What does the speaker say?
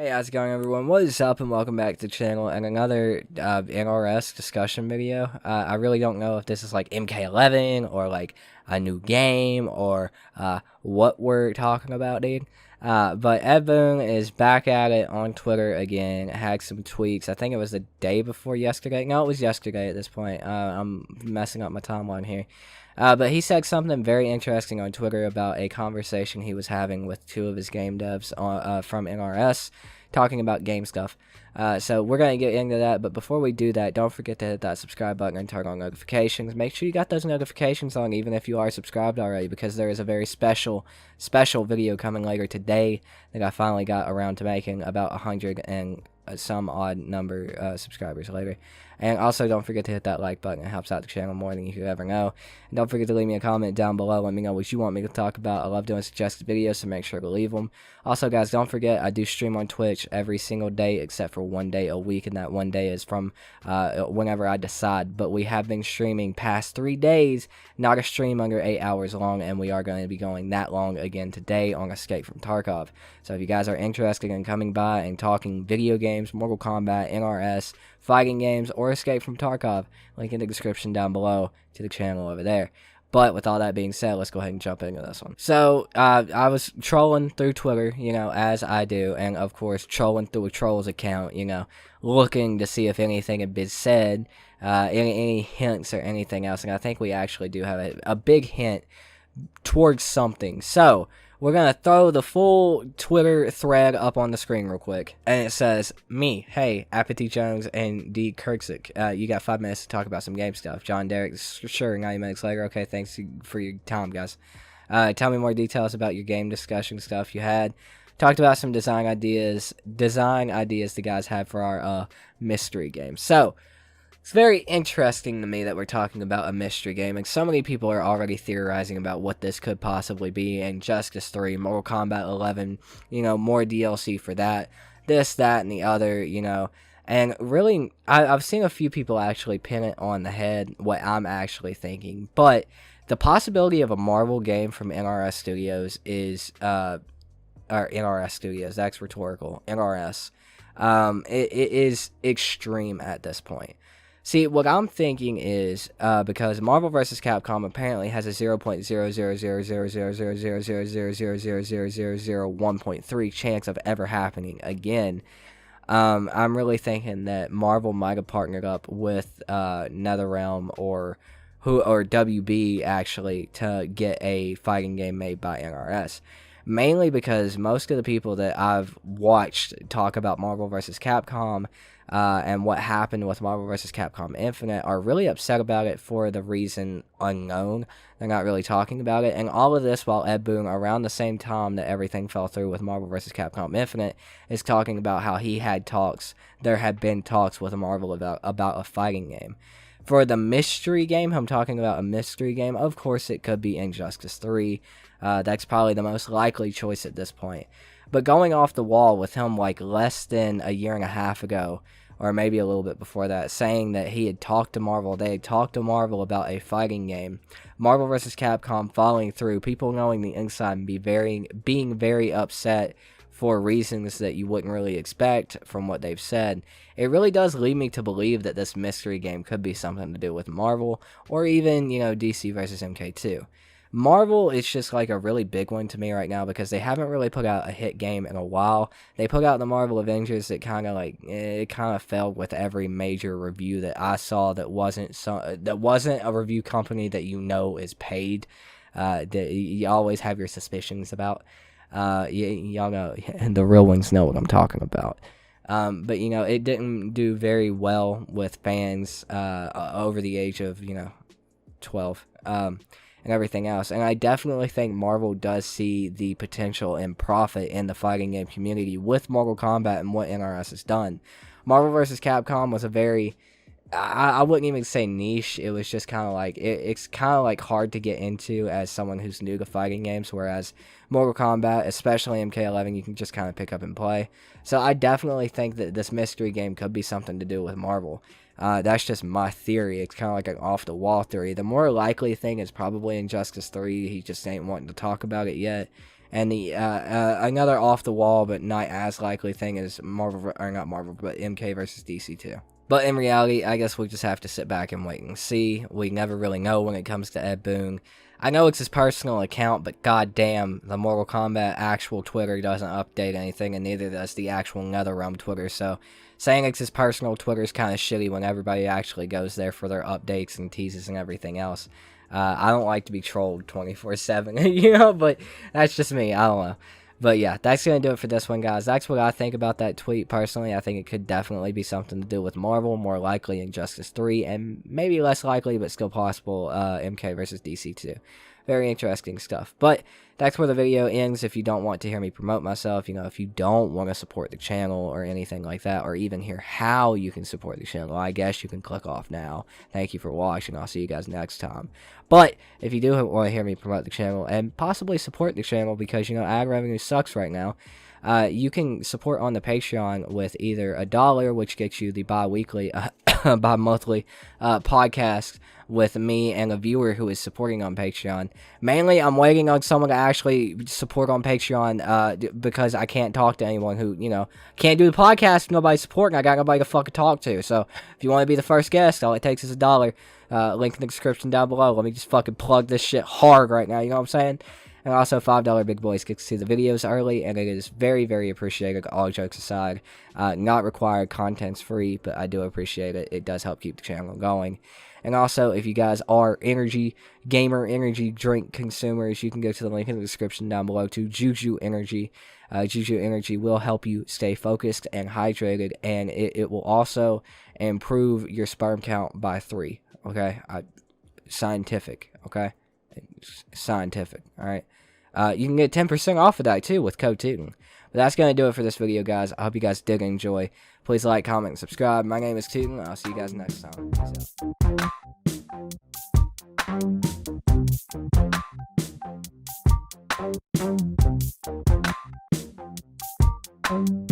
Hey, how's it going, everyone? What is up, and welcome back to the channel and another NRS discussion video. I really don't know if this is like MK11 or like a new game or what we're talking about, dude. But Boon is back at it on Twitter again. Had some tweets. I think it was the day before yesterday. No, it was yesterday at this point. I'm messing up my timeline here. But he said something very interesting on Twitter about a conversation he was having with two of his game devs from NRS, talking about game stuff. So we're going to get into that, but before we do that, don't forget to hit that subscribe button and turn on notifications. Make sure you got those notifications on even if you are subscribed already, because there is a very special video coming later today that I finally got around to making, about 100 and some odd number subscribers later. And also don't forget to hit that like button. It helps out the channel more than you could ever know. And don't forget to leave me a comment down below. Let me know what you want me to talk about. I love doing suggested videos, so make sure to leave them. Also, guys, don't forget, I do stream on Twitch every single day except for one day a week, and that one day is from whenever I decide. But we have been streaming past 3 days, not a stream under 8 hours long, and we are going to be going that long again today on Escape from Tarkov. So if you guys are interested in coming by and talking video games, Mortal Kombat, NRS, fighting games, or Escape from Tarkov, link in the description down below to the channel over there. But with all that being said, let's go ahead and jump into this one. So, I was trolling through Twitter, as I do, and of course, trolling through a troll's account, looking to see if anything had been said, any hints or anything else, and I think we actually do have a big hint towards something. So, we're going to throw the full Twitter thread up on the screen real quick. And it says, me, hey, Apathy Jones and D. Kirksick. You got 5 minutes to talk about some game stuff. John Derek, sure, 90 minutes later. Okay, thanks for your time, guys. Tell me more details about your game discussion stuff you had. Talked about some design ideas the guys had for our mystery game. So, it's very interesting to me that we're talking about a mystery game, and so many people are already theorizing about what this could possibly be. Injustice 3, Mortal Kombat 11, more DLC for that, this, that, and the other, and really, I've seen a few people actually pin it on the head what I'm actually thinking, but the possibility of a Marvel game from NRS Studios is, or NRS Studios, that's rhetorical, NRS, it is extreme at this point. See, what I'm thinking is, because Marvel vs. Capcom apparently has a 0.00000000000000001.3 chance of ever happening again, I'm really thinking that Marvel might have partnered up with NetherRealm or WB actually to get a fighting game made by NRS. Mainly because most of the people that I've watched talk about Marvel vs. Capcom and what happened with Marvel vs. Capcom Infinite are really upset about it for the reason unknown. They're not really talking about it. And all of this while Ed Boon, around the same time that everything fell through with Marvel vs. Capcom Infinite, is talking about how he had talks. There had been talks with Marvel about a fighting game. For the mystery game, I'm talking about a mystery game. Of course, it could be Injustice 3. That's probably the most likely choice at this point. But going off the wall with him like less than a year and a half ago, or maybe a little bit before that, saying that he had talked to Marvel, they had talked to Marvel about a fighting game, Marvel vs. Capcom following through, people knowing the inside and being very upset for reasons that you wouldn't really expect from what they've said, it really does lead me to believe that this mystery game could be something to do with Marvel, or even, DC vs. MK2. Marvel is just like a really big one to me right now because they haven't really put out a hit game in a while. They put out the Marvel Avengers that kind of failed with every major review that I saw that wasn't a review company that is paid. That you always have your suspicions about. Y'all know, and the real ones know what I'm talking about. But it didn't do very well with fans over the age of 12. And everything else. And I definitely think Marvel does see the potential and profit in the fighting game community with Mortal Kombat and what NRS has done. Marvel vs. Capcom was a very, I wouldn't even say niche. It was just kind of like, it's kind of like hard to get into as someone who's new to fighting games, whereas Mortal Kombat, especially MK11, you can just kind of pick up and play. So I definitely think that this mystery game could be something to do with Marvel. That's just my theory. It's kind of like an off-the-wall theory. The more likely thing is probably Injustice 3. He just ain't wanting to talk about it yet. And the another off the wall but not as likely thing is Marvel, or not Marvel, but MK versus DC too. But in reality, I guess we'll just have to sit back and wait and see. We never really know when it comes to Ed Boon. I know it's his personal account, but goddamn, the Mortal Kombat actual Twitter doesn't update anything, and neither does the actual NetherRealm Twitter, so saying it's his personal Twitter is kind of shitty when everybody actually goes there for their updates and teases and everything else. I don't like to be trolled 24/7, you know, but that's just me. I don't know. But yeah, that's going to do it for this one, guys. That's what I think about that tweet, personally. I think it could definitely be something to do with Marvel, more likely Injustice 3, and maybe less likely, but still possible, MK versus DC 2. Very interesting stuff. But that's where the video ends. If you don't want to hear me promote myself, you know, if you don't want to support the channel or anything like that, or even hear how you can support the channel, I guess you can click off now. Thank you for watching. I'll see you guys next time. But if you do want to hear me promote the channel and possibly support the channel, because, you know, ad revenue sucks right now, you can support on the Patreon with either $1, which gets you the bi-weekly, bi-monthly podcast with me and a viewer who is supporting on Patreon. Mainly, I'm waiting on someone to actually support on Patreon because I can't talk to anyone who, you know, can't do the podcast if nobody's supporting. I got nobody to fucking talk to. So, if you want to be the first guest, all it takes is $1. Link in the description down below. Let me just fucking plug this shit hard right now, you know what I'm saying? And also, $5 Big Boys get to see the videos early, and it is very, very appreciated, all jokes aside. Not required, content's free, but I do appreciate it. It does help keep the channel going. And also, if you guys are gamer energy drink consumers, you can go to the link in the description down below to Juju Energy. Juju Energy will help you stay focused and hydrated, and it will also improve your sperm count by 3, okay? Scientific, okay? Scientific, alright? You can get 10% off of that, too, with code Tooten. But that's going to do it for this video, guys. I hope you guys did enjoy. Please like, comment, and subscribe. My name is Tooten. I'll see you guys next time. Peace out.